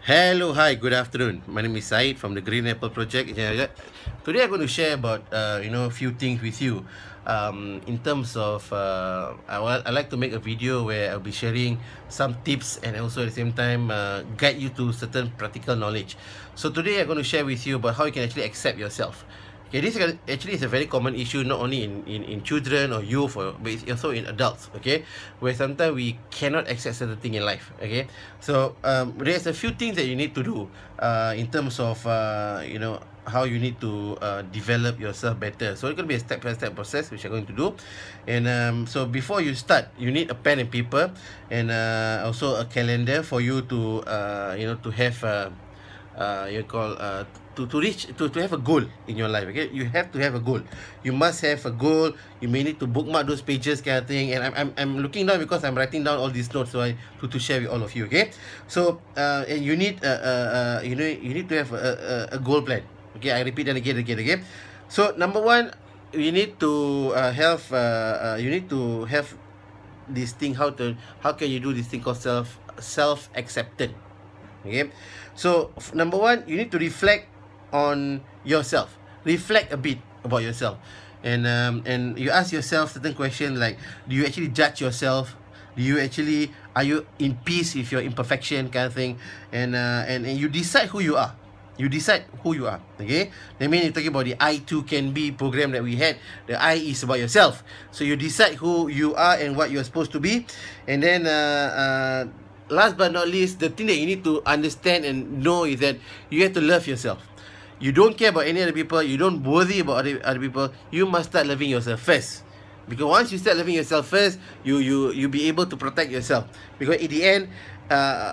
Hello, hi, good afternoon. My name is Said from the Green Apple Project. Today I'm going to share about a few things with you. In terms of I like to make a video where I'll be sharing some tips and also at the same time guide you to certain practical knowledge. So today I'm going to share with you about how you can actually accept yourself. Okay, this actually is a very common issue, not only in children or youth, but it's also in adults, okay, where sometimes we cannot accept certain thing in life, okay. So there's a few things that you need to do in terms of how you need to develop yourself better. So it's going to be a step-by-step process which I'm going to do. And so before you start, you need a pen and paper, and also a calendar for you to to have to have a goal in your life. Okay, you have to have a goal. You must have a goal. You may need to bookmark those pages, kind of thing. And I'm looking down because I'm writing down all these notes so to share with all of you. Okay, so and you need you need to have a goal plan. Okay, I repeat that again. Okay, so number one, you need to have this thing. How can you do this thing called self acceptance? Okay, so number one, you need to reflect on yourself. Reflect a bit about yourself, and you ask yourself certain questions like, do you actually judge yourself? Are you in peace with your imperfection, kind of thing? And you decide who you are. You decide who you are. Okay, that means you're talking about the I Too Can Be program that we had. The I is about yourself, so you decide who you are and what you're supposed to be. And then last but not least, the thing that you need to understand and know is that you have to love yourself. You don't care about any other people. You don't worry about other people. You must start loving yourself first. Because once you start loving yourself first, you'll be able to protect yourself. Because at the end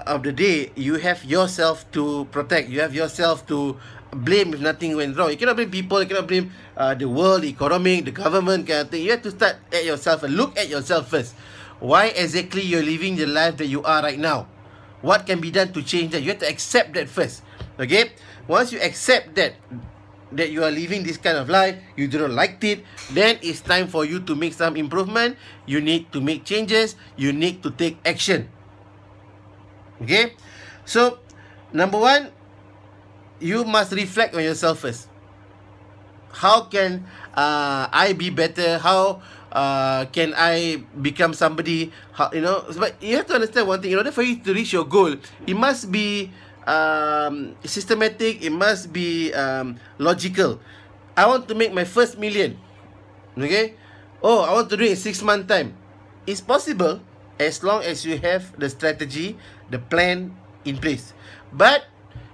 of the day, you have yourself to protect. You have yourself to blame if nothing went wrong. You cannot blame people. You cannot blame the world, the economy, the government, kind of thing. You have to start at yourself and look at yourself first. Why exactly you're living the life that you are right now? What can be done to change that? You have to accept that first. Okay? Once you accept that you are living this kind of life, you do not like it, then it's time for you to make some improvement. You need to make changes. You need to take action. Okay? So, number one, you must reflect on yourself first. How can I be better? How can I become somebody? But you have to understand one thing. In order for you to reach your goal, it must be systematic. It must be logical. I want to make my first million. Okay? Oh, I want to do it in 6 months time. It's possible as long as you have the strategy, the plan in place. But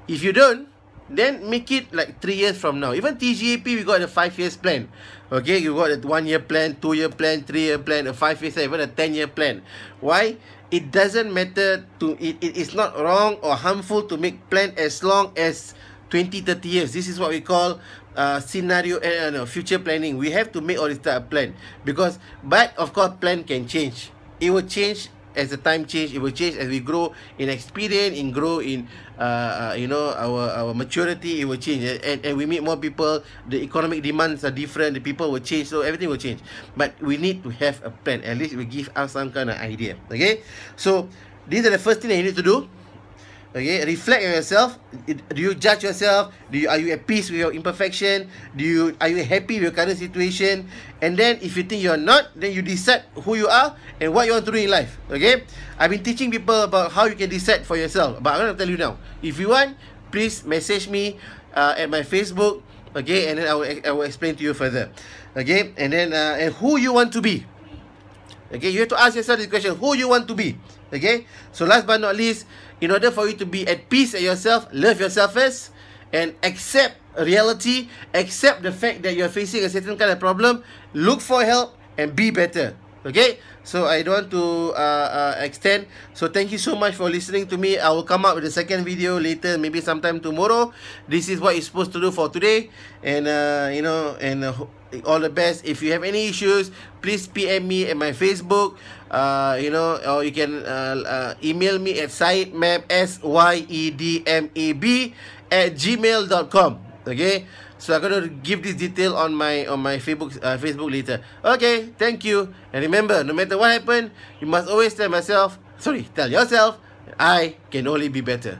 if you don't, then make it like 3 years from now. Even TGAP, we got a 5 years plan. Okay, you got a 1 year plan, 2 year plan, 3 year plan, a 5 year plan, even a 10 year plan. Why? It doesn't matter to it is not wrong or harmful to make plan as long as 20, 30 years. This is what we call scenario future planning. We have to make all this type of plan but of course plan can change. It will change as the time change. It will change as we grow in experience, in grow in our maturity. It will change, and we meet more people. The economic demands are different. The people will change, so everything will change. But we need to have a plan. At least it will give us some kind of idea. Okay, so these are the first thing that you need to do. Okay, reflect on yourself. Do you judge yourself? Are you at peace with your imperfection? Are you happy with your current situation? And then if you think you're not, then you decide who you are and what you want to do in life. Okay, I've been teaching people about how you can decide for yourself, but I'm going to tell you now. If you want, please message me at my Facebook. Okay, and then I will explain to you further. Okay, and then and who you want to be. Okay, you have to ask yourself this question: who you want to be? Okay, so last but not least, in order for you to be at peace at yourself, love yourself first, and accept reality, accept the fact that you're facing a certain kind of problem, look for help, and be better. Okay, so I don't want to extend. So thank you so much for listening to me. I will come up with a second video later, maybe sometime tomorrow. This is what you're supposed to do for today, and all the best. If you have any issues, please PM me at my Facebook, or you can email me at syedmab, syedmab@gmail.com. Okay, so I'm gonna give this detail on my Facebook later. Okay, thank you, and remember, no matter what happens, you must always tell yourself, I can only be better.